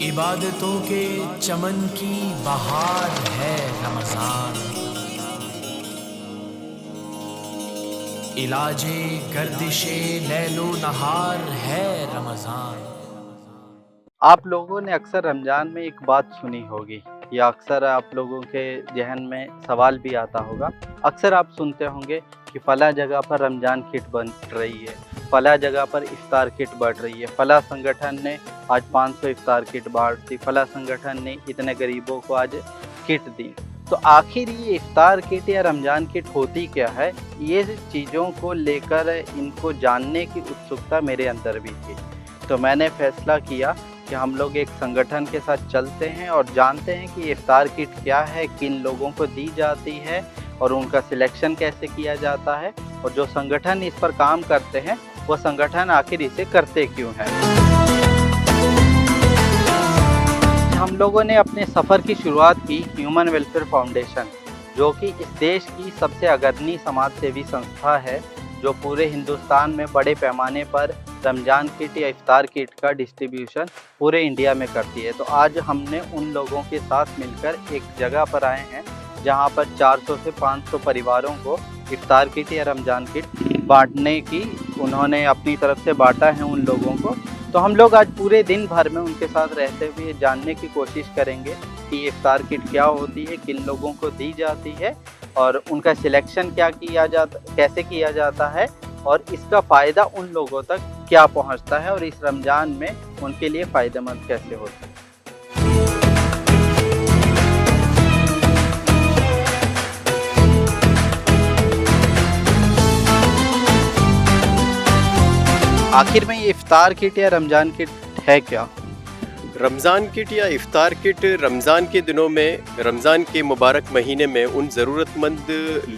इबादतों के चमन की बहार है रमज़ान, इलाजे गर्दिशे लैलो नहार है रमज़ान। आप लोगों ने अक्सर रमज़ान में एक बात सुनी होगी या अक्सर आप लोगों के ज़हन में सवाल भी आता होगा। अक्सर आप सुनते होंगे कि फ़लाँ जगह पर रमज़ान किट बन रही है, फ़लाँ जगह पर इफ्तार किट बढ़ रही है, फ़लाँ संगठन ने आज 500 इफ्तार किट बाँट दी, फ़लाँ संगठन ने इतने गरीबों को आज किट दी। तो आखिर ये इफ्तार किट या रमज़ान किट होती क्या है? ये चीज़ों को लेकर इनको जानने की उत्सुकता मेरे अंदर भी थी। तो मैंने फ़ैसला किया कि हम लोग एक संगठन के साथ चलते हैं और जानते हैं कि इफ्तार किट क्या है, किन लोगों को दी जाती है और उनका सिलेक्शन कैसे किया जाता है, और जो संगठन इस पर काम करते हैं वो संगठन आखिर इसे करते क्यों हैं। हम लोगों ने अपने सफ़र की शुरुआत की ह्यूमन वेलफेयर फाउंडेशन, जो कि इस देश की सबसे अग्रणी समाज सेवी संस्था है, जो पूरे हिंदुस्तान में बड़े पैमाने पर रमज़ान किट या इफ्तार किट का डिस्ट्रीब्यूशन पूरे इंडिया में करती है। तो आज हमने उन लोगों के साथ मिलकर एक जगह पर आए हैं जहां पर 400 से 500 परिवारों को इफ्तार किट या रमज़ान किट बांटने की उन्होंने अपनी तरफ से बांटा है उन लोगों को। तो हम लोग आज पूरे दिन भर में उनके साथ रहते हुए जानने की कोशिश करेंगे कि इफ्तार किट क्या होती है, किन लोगों को दी जाती है और उनका सिलेक्शन कैसे किया जाता है और इसका फ़ायदा उन लोगों तक क्या पहुंचता है और इस रमज़ान में उनके लिए फ़ायदेमंद कैसे होता है। आखिर में ये इफ्तार किट या रमज़ान किट है क्या? रमज़ान किट या इफ़्तार किट रमज़ान के दिनों में, रमज़ान के मुबारक महीने में उन ज़रूरतमंद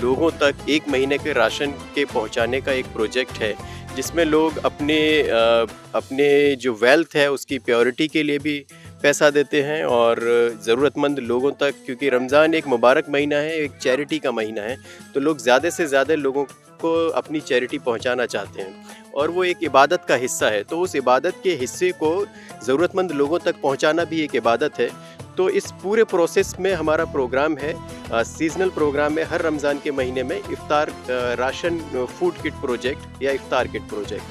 लोगों तक एक महीने के राशन के पहुंचाने का एक प्रोजेक्ट है, जिसमें लोग अपने जो वेल्थ है उसकी प्योरिटी के लिए भी पैसा देते हैं और ज़रूरतमंद लोगों तक, क्योंकि रमज़ान एक मुबारक महीना है, एक चैरिटी का महीना है, तो लोग ज़्यादा से ज़्यादा लोगों को अपनी चैरिटी पहुंचाना चाहते हैं और वो एक इबादत का हिस्सा है। तो उस इबादत के हिस्से को ज़रूरतमंद लोगों तक पहुंचाना भी एक इबादत है। तो इस पूरे प्रोसेस में हमारा प्रोग्राम है, सीजनल प्रोग्राम है, हर रमज़ान के महीने में इफ्तार राशन फूड किट प्रोजेक्ट या इफ्तार किट प्रोजेक्ट।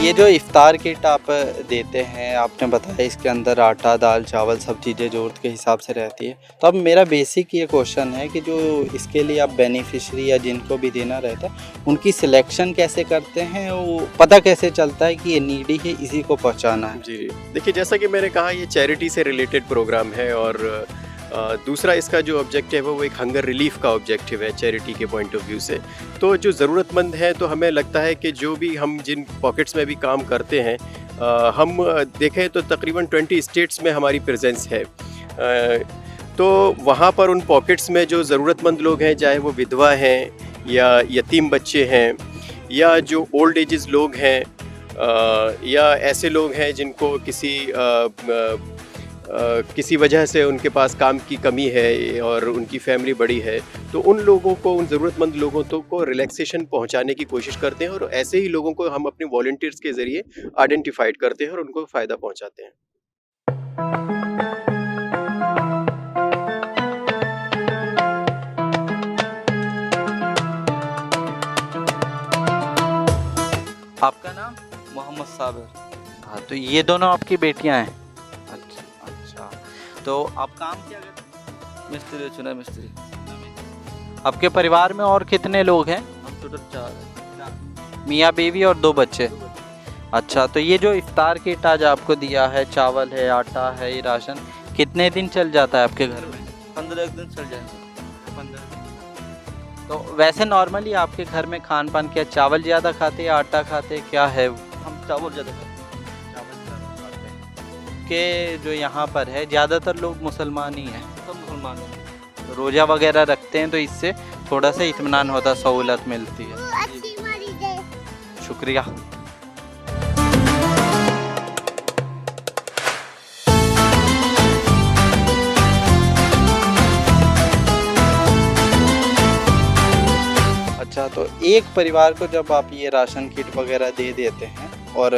ये जो इफ्तार किट आप देते हैं, आपने बताया इसके अंदर आटा, दाल, चावल सब चीज़ें ज़रूरत के हिसाब से रहती है। तो अब मेरा बेसिक ये क्वेश्चन है कि जो इसके लिए आप बेनिफिशरी या जिनको भी देना रहता है उनकी सिलेक्शन कैसे करते हैं, वो पता कैसे चलता है कि ये नीडी है, इसी को पहुँचाना है? जी, देखिए जैसा कि मैंने कहा, ये चैरिटी से रिलेटेड प्रोग्राम है और दूसरा इसका जो ऑब्जेक्टिव है वो एक हंगर रिलीफ का ऑब्जेक्टिव है चैरिटी के पॉइंट ऑफ व्यू से। तो जो ज़रूरतमंद है, तो हमें लगता है कि जो भी हम जिन पॉकेट्स में भी काम करते हैं, हम देखें तो तकरीबन 20 स्टेट्स में हमारी प्रेजेंस है। तो वहाँ पर उन पॉकेट्स में जो ज़रूरतमंद लोग हैं, चाहे वो विधवा हैं या यतीम बच्चे हैं या जो ओल्ड एजेस लोग हैं या ऐसे लोग हैं जिनको किसी वजह से उनके पास काम की कमी है और उनकी फैमिली बड़ी है, तो उन लोगों को, उन ज़रूरतमंद लोगों को रिलैक्सेशन पहुंचाने की कोशिश करते हैं और ऐसे ही लोगों को हम अपने वॉलंटियर्स के ज़रिए आइडेंटिफाइड करते हैं और उनको फ़ायदा पहुंचाते हैं। आपका नाम? मोहम्मद साबिर। हाँ, तो ये दोनों आपकी बेटियां हैं? अच्छा। तो आप काम क्या करते हैं? मिस्त्री, चुना मिस्त्री। आपके परिवार में और कितने लोग हैं? हम टोटल 4 हैं। मियाँ बीवी और 2 बच्चे। अच्छा, तो ये जो इफ्तार किट आज आपको दिया है, चावल है, आटा है, ये राशन कितने दिन चल जाता है आपके घर में? 15 दिन चल जाएंगे। 15 दिन। तो वैसे नॉर्मली आपके घर में खान पान क्या, चावल ज़्यादा खाते हैं, आटा खाते, क्या है? हम चावल ज़्यादा खाते हैं। चावल ज़्यादा खाते हैं। के जो यहाँ पर है ज़्यादातर लोग मुसलमान ही हैं। सब मुसलमान हैं। तो रोज़ा वगैरह रखते हैं, तो इससे थोड़ा सा इत्मीनान होता, सहूलत मिलती है। शुक्रिया। अच्छा, तो एक परिवार को जब आप ये राशन किट वगैरह दे देते हैं, और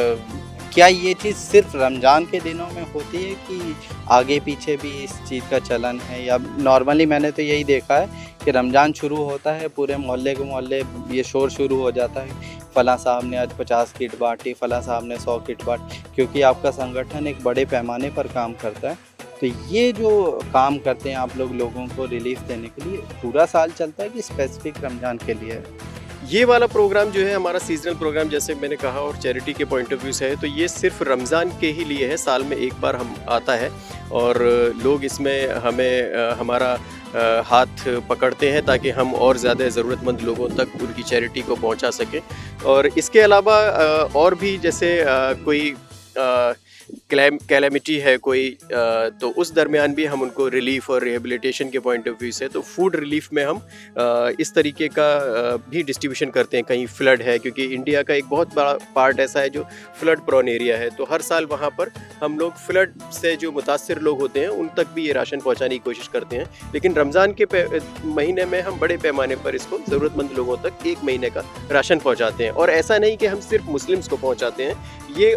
क्या ये चीज़ सिर्फ रमज़ान के दिनों में होती है कि आगे पीछे भी इस चीज़ का चलन है? या नॉर्मली मैंने तो यही देखा है कि रमज़ान शुरू होता है, पूरे मोहल्ले के मोहल्ले ये शोर शुरू हो जाता है, फ़लाँ साहब ने आज 50 किट बाँटी, फ़लाँ साहब ने 100 किट बाँटी, क्योंकि आपका संगठन एक बड़े पैमाने पर काम करता है। तो ये जो काम करते हैं आप लोगों को रिलीफ देने के लिए, पूरा साल चलता है कि स्पेसिफिक रमज़ान के लिए है? ये वाला प्रोग्राम जो है हमारा सीजनल प्रोग्राम, जैसे मैंने कहा, और चैरिटी के पॉइंट ऑफ व्यू से है, तो ये सिर्फ रमज़ान के ही लिए है। साल में एक बार हम आता है और लोग इसमें हमें हमारा हाथ पकड़ते हैं ताकि हम और ज़्यादा ज़रूरतमंद लोगों तक उनकी चैरिटी को पहुंचा सकें। और इसके अलावा और भी जैसे कोई कैलेमिटी है कोई, तो उस दरमियान भी हम उनको रिलीफ और रिहेबिलिटेशन के पॉइंट ऑफ व्यू से, तो फूड रिलीफ में हम इस तरीके का भी डिस्ट्रीब्यूशन करते हैं। कहीं फ्लड है, क्योंकि इंडिया का एक बहुत बड़ा पार्ट ऐसा है जो फ्लड प्रोन एरिया है, तो हर साल वहाँ पर हम लोग फ्लड से जो मुतासिर लोग होते हैं उन तक भी ये राशन पहुँचाने की कोशिश करते हैं। लेकिन रमज़ान के महीने में हम बड़े पैमाने पर इसको ज़रूरतमंद लोगों तक 1 महीने का राशन पहुँचाते हैं। और ऐसा नहीं कि हम सिर्फ मुस्लिम्स को पहुँचाते हैं, ये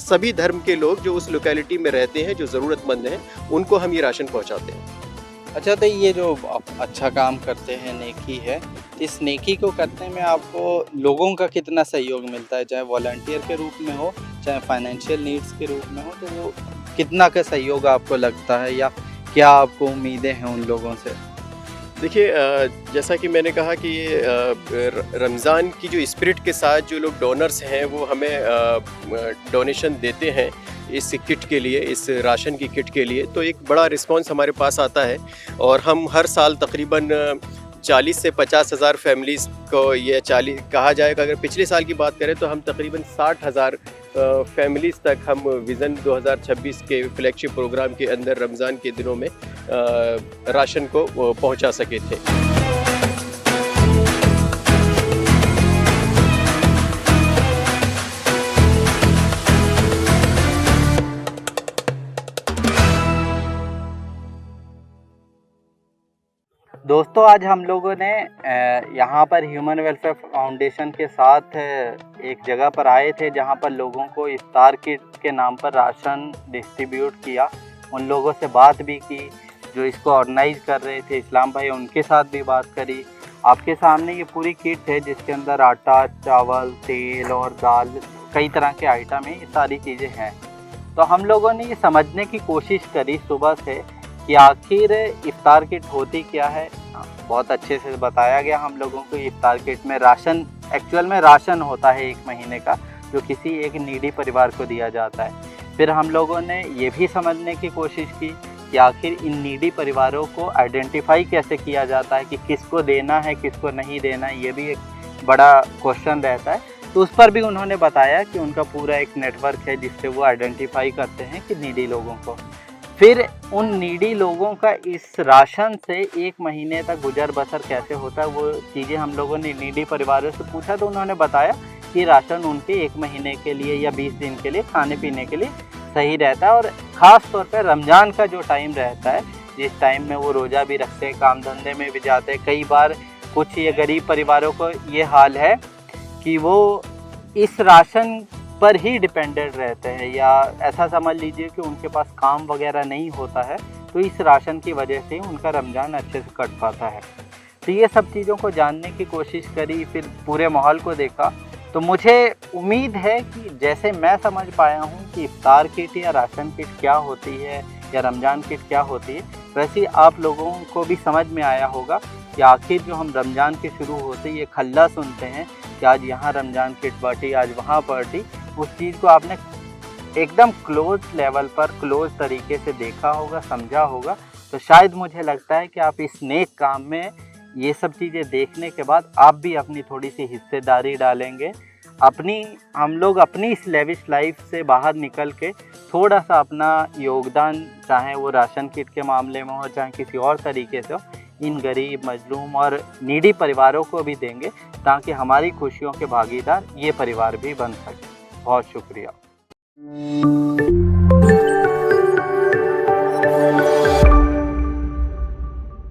सभी धर्म के लोग जो उस लोकेलिटी में रहते हैं, जो ज़रूरतमंद हैं, उनको हम ये राशन पहुंचाते हैं। अच्छा, तो ये जो आप अच्छा काम करते हैं, नेकी है, इस नेकी को करने में आपको लोगों का कितना सहयोग मिलता है? चाहे वॉलंटियर के रूप में हो, चाहे फाइनेंशियल नीड्स के रूप में हो, तो वो कितना का सहयोग आपको लगता है, या क्या आपको उम्मीदें हैं उन लोगों से? देखिए, जैसा कि मैंने कहा कि ये रमज़ान की जो स्पिरिट के साथ जो लोग डोनर्स हैं वो हमें डोनेशन देते हैं इस किट के लिए, इस राशन की किट के लिए, तो एक बड़ा रिस्पांस हमारे पास आता है। और हम हर साल तकरीबन 40 से 50 हज़ार फैमिलीज़ को, ये 40 कहा जाएगा, अगर पिछले साल की बात करें तो हम तकरीबन 60,000 फैमिलीज़ तक हम विज़न 2026 के फ्लैगशिप प्रोग्राम के अंदर रमज़ान के दिनों में राशन को पहुंचा सके थे। दोस्तों, आज हम लोगों ने यहाँ पर ह्यूमन वेलफेयर फाउंडेशन के साथ एक जगह पर आए थे जहाँ पर लोगों को इफ्तार किट के नाम पर राशन डिस्ट्रीब्यूट किया। उन लोगों से बात भी की जो इसको ऑर्गेनाइज कर रहे थे, इस्लाम भाई, उनके साथ भी बात करी। आपके सामने ये पूरी किट है जिसके अंदर आटा, चावल, तेल और दाल, कई तरह के आइटम हैं, ये सारी चीज़ें हैं। तो हम लोगों ने ये समझने की कोशिश करी सुबह से कि आखिर इफ्तार किट होती क्या है। बहुत अच्छे से बताया गया हम लोगों को। इफ्तार किट में राशन, एक्चुअल में राशन होता है 1 महीने का, जो किसी एक नीडी परिवार को दिया जाता है। फिर हम लोगों ने ये भी समझने की कोशिश की कि आखिर इन नीडी परिवारों को आइडेंटिफाई कैसे किया जाता है, कि किसको देना है, किसको नहीं देना है, ये भी एक बड़ा क्वेश्चन रहता है। तो उस पर भी उन्होंने बताया कि उनका पूरा एक नेटवर्क है जिससे वो आइडेंटिफाई करते हैं कि नीडी लोगों को। फिर उन नीडी लोगों का इस राशन से 1 महीने तक गुजर बसर कैसे होता है, वो चीज़ें हम लोगों ने नीडी परिवारों से पूछा। तो उन्होंने बताया कि राशन उनके 1 महीने के लिए या 20 दिन के लिए खाने पीने के लिए सही रहता है। और ख़ास तौर पर रमज़ान का जो टाइम रहता है, जिस टाइम में वो रोज़ा भी रखते हैं, काम धंधे में भी जाते हैं। कई बार कुछ ये गरीब परिवारों को ये हाल है कि वो इस राशन पर ही डिपेंडेंट रहते हैं, या ऐसा समझ लीजिए कि उनके पास काम वगैरह नहीं होता है, तो इस राशन की वजह से उनका रमज़ान अच्छे से कट पाता है। तो ये सब चीज़ों को जानने की कोशिश करी, फिर पूरे माहौल को देखा। तो मुझे उम्मीद है कि जैसे मैं समझ पाया हूँ कि इफ्तार किट या राशन किट क्या होती है, या रमज़ान किट क्या होती है, वैसे आप लोगों को भी समझ में आया होगा कि आखिर जो हम रमज़ान के शुरू होते ये खल्ला सुनते हैं कि आज यहाँ रमज़ान किट बाँटी, आज वहाँ बाँटी, उस चीज़ को आपने एकदम क्लोज लेवल पर, क्लोज तरीके से देखा होगा, समझा होगा। तो शायद मुझे लगता है कि आप इस नेक काम में ये सब चीज़ें देखने के बाद आप भी अपनी थोड़ी सी हिस्सेदारी डालेंगे। हम लोग अपनी इस लेविश लाइफ से बाहर निकल के थोड़ा सा अपना योगदान, चाहे वो राशन किट के मामले में हो, चाहे किसी और तरीके से हो, इन गरीब, मजलूम और नीडी परिवारों को भी देंगे, ताकि हमारी खुशियों के भागीदार ये परिवार भी बन सके। बहुत शुक्रिया।